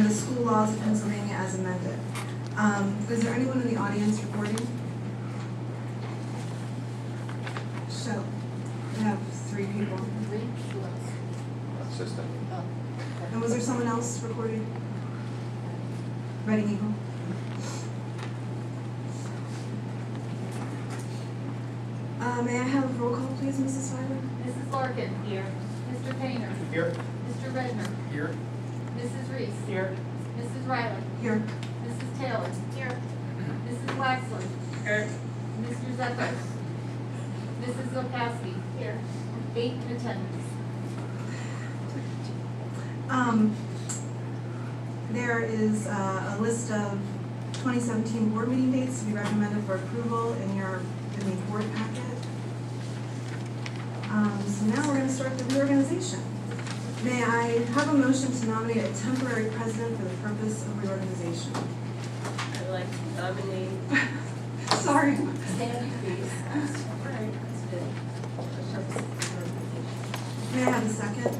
under the school laws of Pennsylvania as amended. Is there anyone in the audience recording? So, we have 3 people. Assistant. And was there someone else recording? Reading Eagle? May I have a roll call, please, Mrs. Weiler? Mrs. Larkin. Here. Mr. Painter. Here. Mr. Redner. Here. Mrs. Reese. Here. Mrs. Riley. Here. Mrs. Taylor. Here. Mrs. Waxler. Here. Mr. Zeppos. Mrs. Zolkowski. Here. 8 in attendance. There is a list of 2017 board meeting dates to be recommended for approval in the board packet. So now we're going to start the reorganization. May I have a motion to nominate a temporary president for the purpose of reorganization? I'd like to nominate Sorry. Sandy Reese as temporary president for the purpose of the organization. May I have a second?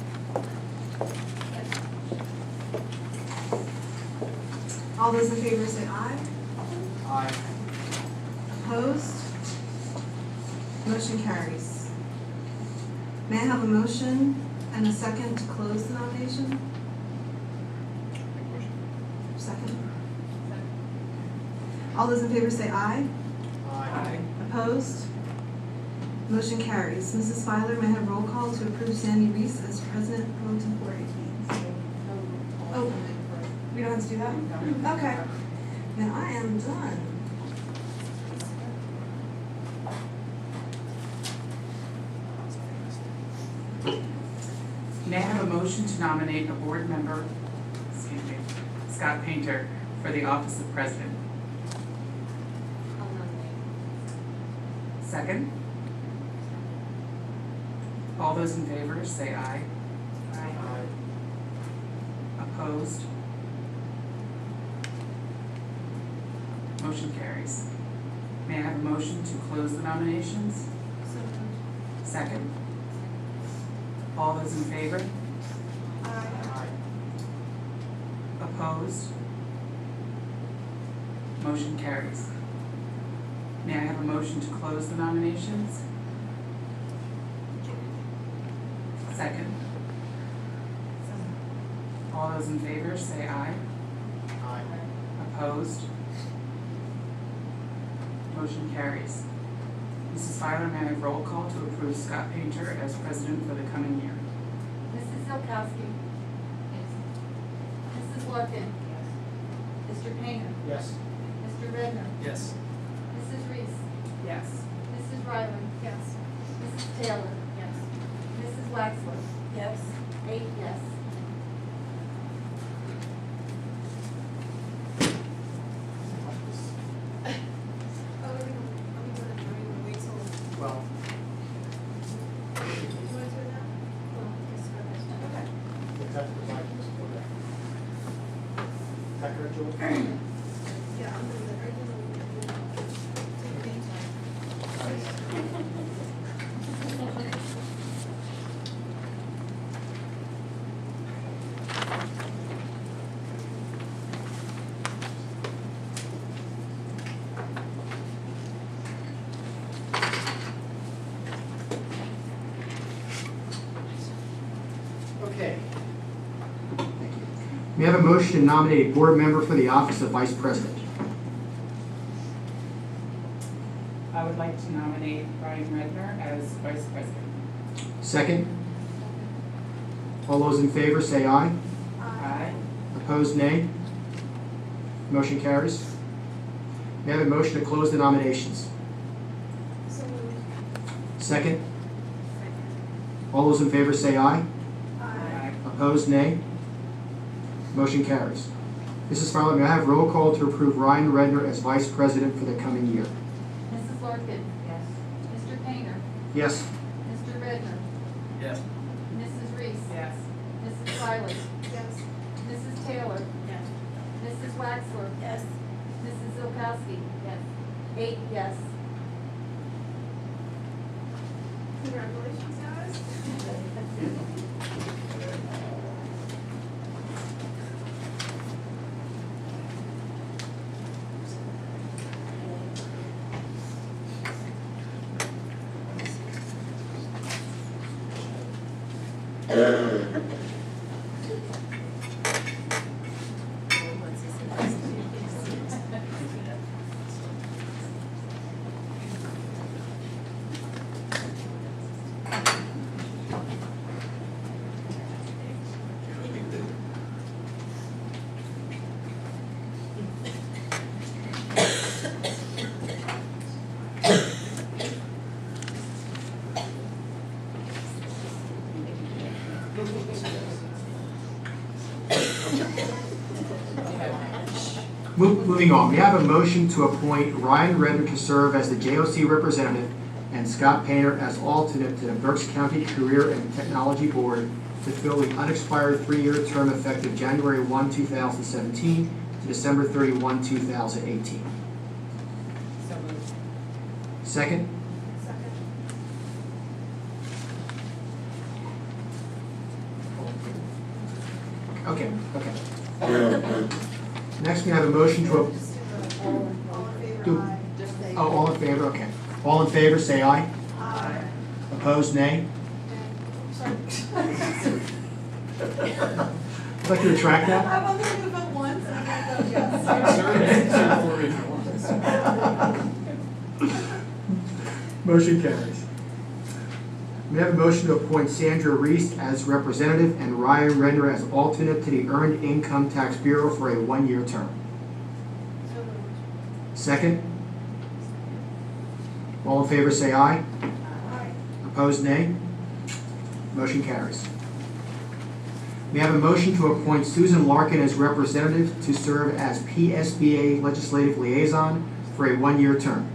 All those in favor say aye. Aye. Opposed? Motion carries. May I have a motion and a second to close the nomination? Second. All those in favor say aye. Aye. Opposed? Motion carries. Mrs. Filer, may I have roll call to approve Sandy Reese as president pro tempore, please? Oh, we don't have to do that? Okay. Then I am done. May I have a motion to nominate a board member, Scott Painter, for the office of president? I'll nominate. Second? All those in favor, say aye. Aye. Opposed? Motion carries. May I have a motion to close the nominations? Second? All those in favor? Aye. Opposed? Motion carries. May I have a motion to close the nominations? Second? All those in favor, say aye. Aye. Opposed? Motion carries. Mrs. Filer, may I have roll call to approve Scott Painter as president for the coming year? Mrs. Zolkowski. Yes. Mrs. Larkin. Yes. Mr. Painter. Yes. Mr. Redner. Yes. Mrs. Reese. Yes. Mrs. Riley. Yes. Mrs. Taylor. Yes. Mrs. Waxler. Yes. 8 yes. Well. Is that the right to support that? Is that correct, Joel? Yeah, I'm gonna Okay. May I have a motion to nominate a board member for the office of vice president? I would like to nominate Brian Redner as vice president. Second? All those in favor say aye. Aye. Opposed, nay. Motion carries. May I have a motion to close the nominations? Second? All those in favor say aye. Aye. Opposed, nay. Motion carries. Mrs. Farley, may I have roll call to approve Ryan Redner as vice president for the coming year? Mrs. Larkin. Yes. Mr. Painter. Yes. Mr. Redner. Yes. Mrs. Reese. Yes. Mrs. Riley. Yes. Mrs. Taylor. Yes. Mrs. Waxler. Yes. Mrs. Zolkowski. Yes. 8 yes. Congratulations, guys. Moving on, we have a motion to appoint Ryan Redner to serve as the JOC representative and Scott Painter as alternate to the Berks County Career and Technology Board to fill the unexpired 3-year term effective January 1, 2017 to December 31, 2018. So moved. Second? Second. Okay. Next, we have a motion to, All in favor, Do- aye. all in favor, okay. All in favor, say aye. Aye. Opposed, nay. Sorry. Would you like to retract that? I'm only going to vote once, and I'm going to vote yes. Motion carries. We have a motion to appoint Sandra Reese as representative and Ryan Redner as alternate to the Earned Income Tax Bureau for a 1-year term. So moved. Second? All in favor, say aye. Aye. Opposed, nay. Motion carries. We have a motion to appoint Susan Larkin as representative to serve as PSBA Legislative Liaison for a 1-year term.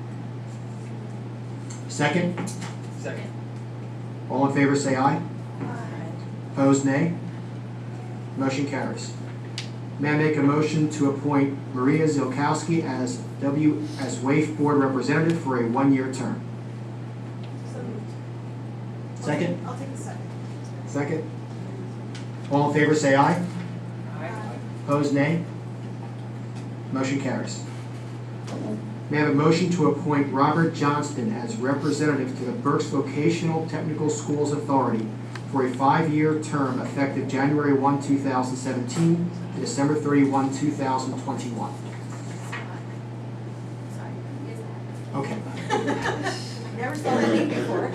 Second? Second. All in favor, say aye. Aye. Opposed, nay. Motion carries. May I make a motion to appoint Maria Zilkowski as WAIF Board Representative for a 1-year term? So moved. Second? I'll take the second. Second? All in favor, say aye. Aye. Opposed, nay. Motion carries. May I have a motion to appoint Robert Johnston as representative to the Berks Vocational Technical Schools Authority for a 5-year term effective January 1, 2017 to December 31, 2021. Okay. Never saw that name before.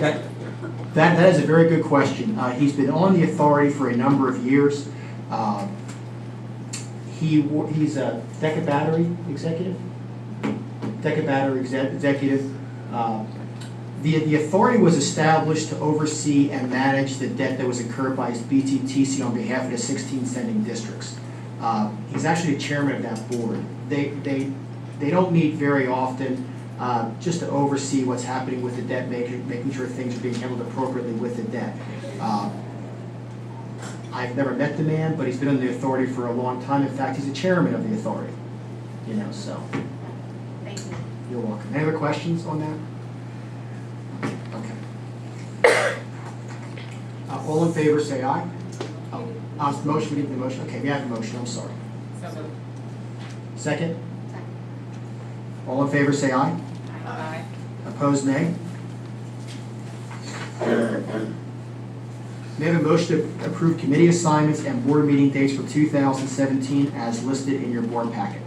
That is a very good question. He's been on the authority for a number of years. He's a Deca Battery executive. The authority was established to oversee and manage the debt that was incurred by BTTC on behalf of the 16 sending districts. He's actually the chairman of that board. They don't meet very often, just to oversee what's happening with the debt, making sure things are being handled appropriately with the debt. I've never met the man, but he's been on the authority for a long time. In fact, he's the chairman of the authority. So Thank you. you're welcome. Any other questions on that? Okay. All in favor, say aye. Motion, we need the motion. Okay, we have the motion, I'm sorry. So moved. Second? Second. All in favor, say aye. Aye. Opposed, nay. May I have a motion to approve committee assignments and board meeting dates for 2017 as listed in your board packet?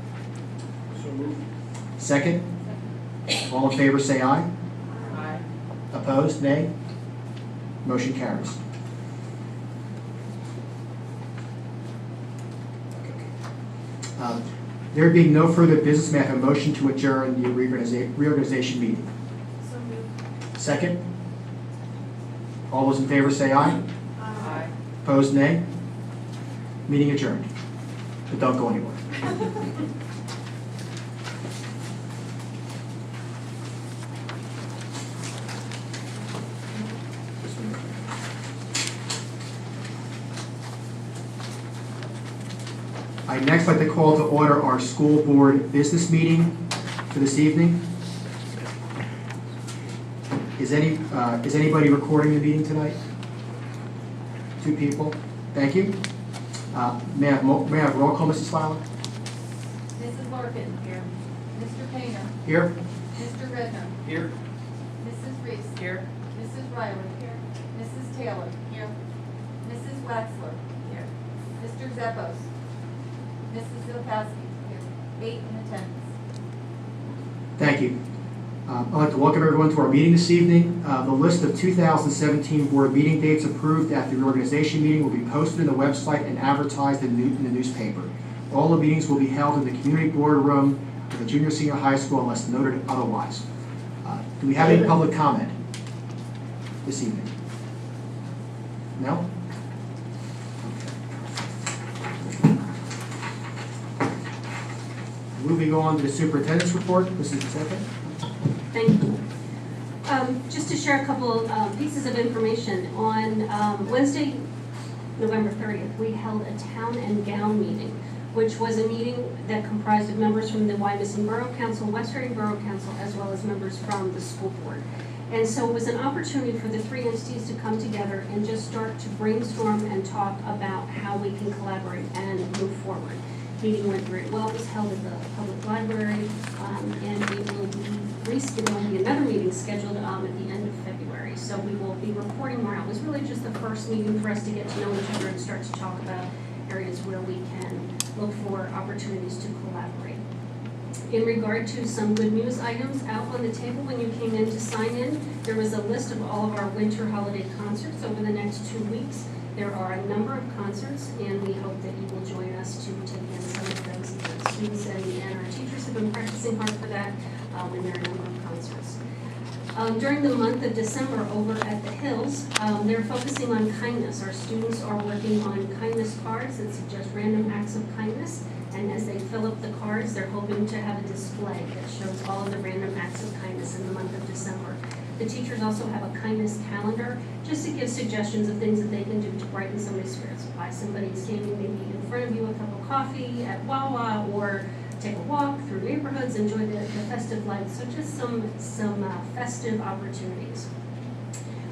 So moved. Second? All in favor, say aye. Aye. Opposed, nay. Motion carries. There being no further business, may I have a motion to adjourn the reorganization meeting? So moved. Second? All those in favor say aye. Aye. Opposed, nay. Meeting adjourned. But don't go anywhere. I'd next like to call to order our school board business meeting for this evening. Is anybody recording the meeting tonight? 2 people. Thank you. May I have roll call, Mrs. Fowler? Mrs. Larkin. Here. Mr. Painter. Here? Mr. Redner. Here. Mrs. Reese. Here. Mrs. Riley. Here. Mrs. Taylor. Here. Mrs. Wexler. Here. Mr. Zeppos. Mrs. Bilkowski. Here. 8 in attendance. Thank you. I'd like to welcome everyone to our meeting this evening. The list of 2017 board meeting dates approved at the reorganization meeting will be posted on the website and advertised in the newspaper. All the meetings will be held in the community boardroom of the junior senior high school unless noted otherwise. Do we have any public comment this evening? No? Moving on to the superintendent's report, Mrs. Giuseppe. Thank you. Just to share a couple pieces of information, on Wednesday, November 30th, we held a town and gown meeting, which was a meeting that comprised of members from the Wyomissing Borough Council, West Reading Borough Council, as well as members from the school board. And so it was an opportunity for the three entities to come together and just start to brainstorm and talk about how we can collaborate and move forward. Meeting went very well. It was held at the public library, and we will be rescheduling another meeting scheduled at the end of February. So we will be reporting more out. It was really just the first meeting for us to get to know each other and start to talk about areas where we can look for opportunities to collaborate. In regard to some good news items out on the table when you came in to sign in, there was a list of all of our winter holiday concerts over the next 2 weeks. There are a number of concerts, and we hope that you will join us to take in some of those. The students and our teachers have been practicing hard for that, and there are a number of concerts. During the month of December over at the Hills, they're focusing on kindness. Our students are working on kindness cards that suggest random acts of kindness, and as they fill up the cards, they're hoping to have a display that shows all of the random acts of kindness in the month of December. The teachers also have a kindness calendar, just to give suggestions of things that they can do to brighten somebody's spirits. Buy somebody standing maybe in front of you a cup of coffee at Wawa, or take a walk through neighborhoods, enjoy the festive lights. So just some festive opportunities.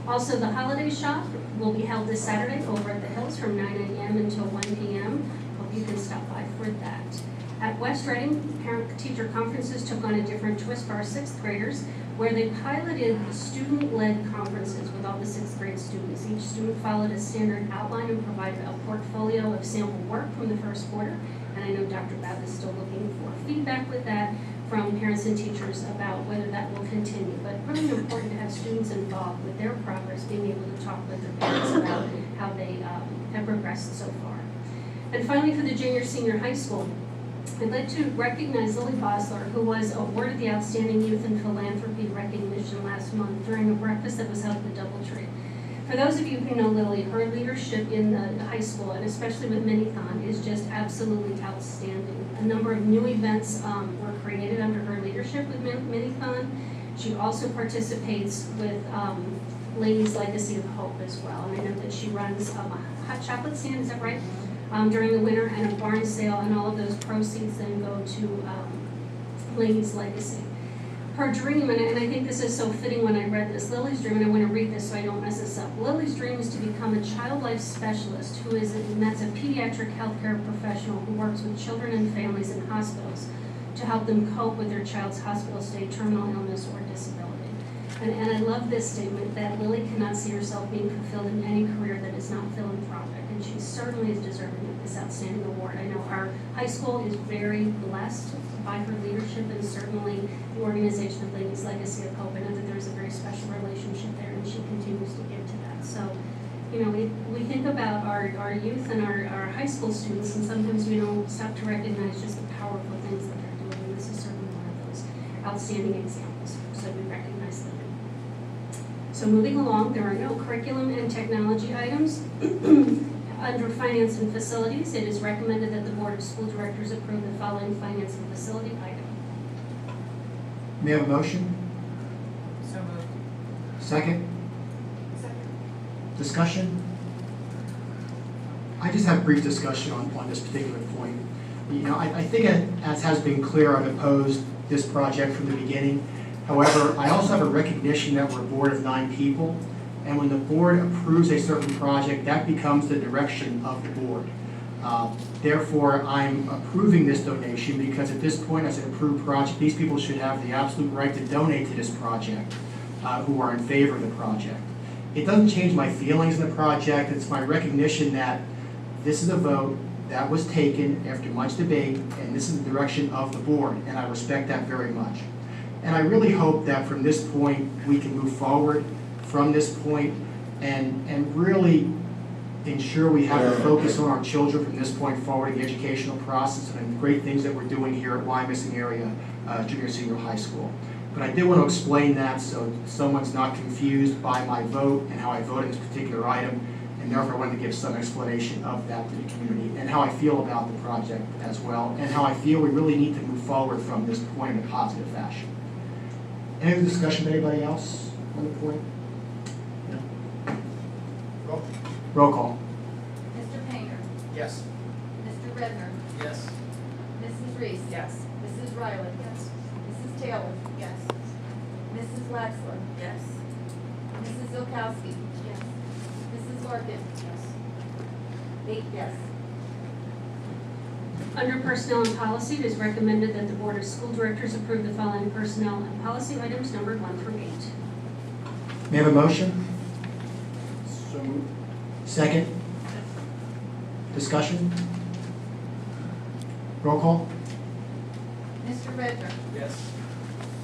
Also, the holiday shop will be held this Saturday over at the Hills from 9 a.m. until 1 p.m. Hope you can stop by for that. At West Reading, parent-teacher conferences took on a different twist for our 6th graders, where they piloted student-led conferences with all the 6th grade students. Each student followed a standard outline and provided a portfolio of sample work from the first quarter. And I know Dr. Babb is still looking for feedback with that from parents and teachers about whether that will continue. But really important to have students involved with their progress, being able to talk with their parents about how they have progressed so far. And finally, for the junior senior high school, I'd like to recognize Lily Bosler, who was awarded the Outstanding Youth in Philanthropy recognition last month during a breakfast that was held at the Doubletree. For those of you who know Lily, her leadership in the high school, and especially with Minithon, is just absolutely outstanding. A number of new events were created under her leadership with Minithon. She also participates with Ladies Legacy of Hope as well. And I know that she runs a hot chocolate stand, is that right? During the winter, and a barn sale, and all of those proceeds then go to Ladies Legacy. Her dream, and I think this is so fitting when I read this, Lily's dream, and I want to read this so I don't mess this up. Lily's dream is to become a child life specialist and that's a pediatric healthcare professional who works with children and families in hospitals to help them cope with their child's hospital stay, terminal illness, or disability. And I love this statement that Lily cannot see herself being fulfilled in any career that is not philanthropic, and she certainly is deserving of this outstanding award. I know our high school is very blessed by her leadership, and certainly the organization of Ladies Legacy of Hope. I know that there's a very special relationship there, and she continues to give to that. So, you know, we think about our youth and our high school students, and sometimes we don't stop to recognize just the powerful things that they're doing, and this is certainly one of those outstanding examples. So we recognize them. So moving along, there are no curriculum and technology items. Under finance and facilities, it is recommended that the Board of School Directors approve the following finance and facility item. May I have a motion? So moved. Second? Second. Discussion? I just have a brief discussion on this particular point. You know, I think as has been clear, I've opposed this project from the beginning. However, I also have a recognition that we're a board of 9 people, and when the board approves a certain project, that becomes the direction of the board. Therefore, I'm approving this donation because at this point, as an approved project, these people should have the absolute right to donate to this project, who are in favor of the project. It doesn't change my feelings in the project. It's my recognition that this is a vote that was taken after much debate, and this is the direction of the board, and I respect that very much. And I really hope that from this point, we can move forward from this point and really ensure we have a focus on our children from this point forward in the educational process and the great things that we're doing here at Wyomissing area junior senior high school. But I did want to explain that so someone's not confused by my vote and how I voted on this particular item, and therefore I wanted to give some explanation of that to the community and how I feel about the project as well, and how I feel we really need to move forward from this point in a positive fashion. Any other discussion with anybody else on the point? No? Roll. Roll call. Mr. Painter, Yes. Mr. Redner, Yes. Mrs. Reese. Yes. Mrs. Riley. Yes. Mrs. Taylor. Yes. Mrs. Waxler. Yes. Mrs. Zilkowski. Yes. Mrs. Larkin. Yes. 8 yes. Under Personnel and Policy, it is recommended that the Board of School Directors approve the following personnel and policy items numbered 1 through 8. May I have a motion? So moved. Second? Discussion? Roll call? Mr. Redner, Yes.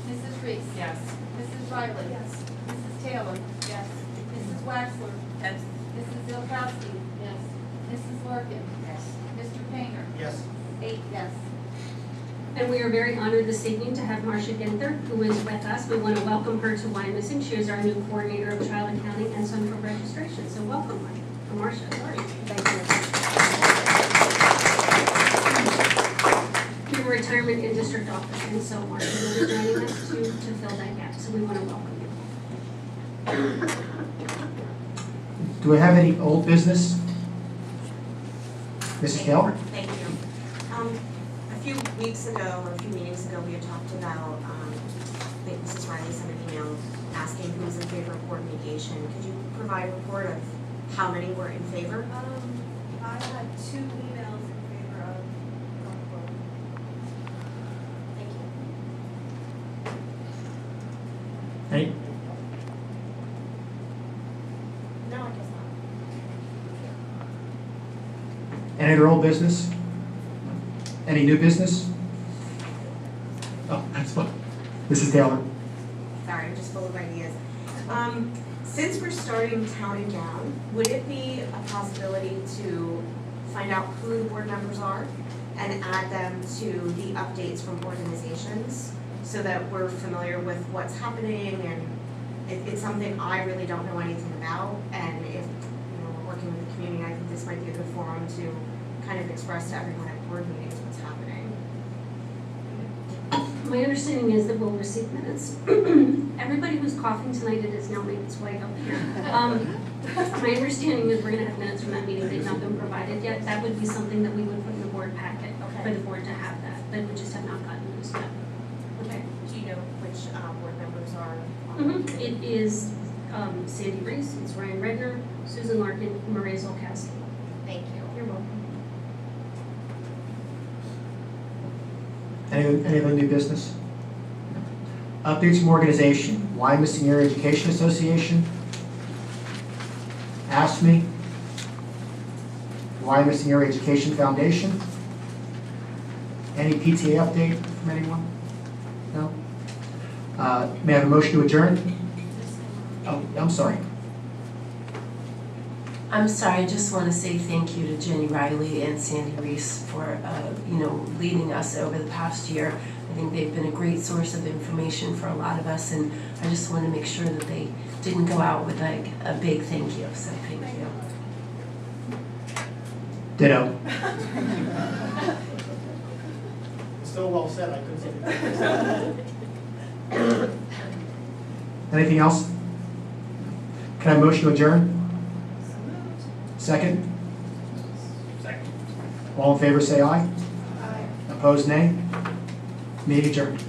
Mrs. Reese. Yes. Mrs. Riley. Yes. Mrs. Taylor. Yes. Mrs. Waxler. Yes. Mrs. Zilkowski. Yes. Mrs. Larkin. Yes. Mr. Painter. Yes. 8 yes. And we are very honored this evening to have Marcia Ginther, who is with us. We want to welcome her to Wyomissing. She is our new coordinator of child accounting and central registration. So welcome, Marcia. Sorry. We have a retirement in district office, and so Marcia will be joining us to fill that gap. So we want to welcome you. Do we have any old business? Mrs. Taylor? Thank you. A few weeks ago, or a few meetings ago, we had talked about, I think Mrs. Riley sent an email asking who was in favor of board mediation. Could you provide a report of how many were in favor? I had 2 emails in favor of board. Thank you. Any? No, I guess not. Any other old business? Any new business? Oh, that's fine. Mrs. Taylor? Sorry, I'm just full of ideas. Since we're starting town and gown, would it be a possibility to find out who the board members are and add them to the updates from organizations so that we're familiar with what's happening, and it's something I really don't know anything about, and if we're working with the community, I think this might be a good forum to kind of express to everyone at board meetings what's happening. My understanding is that we'll receive minutes. Everybody who's coughing tonight, it has now made its way up here. My understanding is we're gonna have minutes from that meeting. They've not been provided yet. That would be something that we would put in the board packet for the board to have that. They would just have not gotten those yet. Okay. Do you know which board members are? It is Sandy Reese, it's Ryan Redner, Susan Larkin, Maria Zolkowski. Thank you. You're welcome. Any other new business? Updates from organization. Wyomissing Area Education Association. ASME. Wyomissing Area Education Foundation. Any PTA update from anyone? No? May I have a motion to adjourn? Oh, I'm sorry. I'm sorry, I just want to say thank you to Jenny Riley and Sandy Reese for, leading us over the past year. I think they've been a great source of information for a lot of us, and I just want to make sure that they didn't go out with like a big thank you, so thank you. Ditto. Still well said, I couldn't say it. Anything else? Can I have a motion to adjourn? Second? Second. All in favor say aye. Aye. Opposed nay? Meeting adjourned.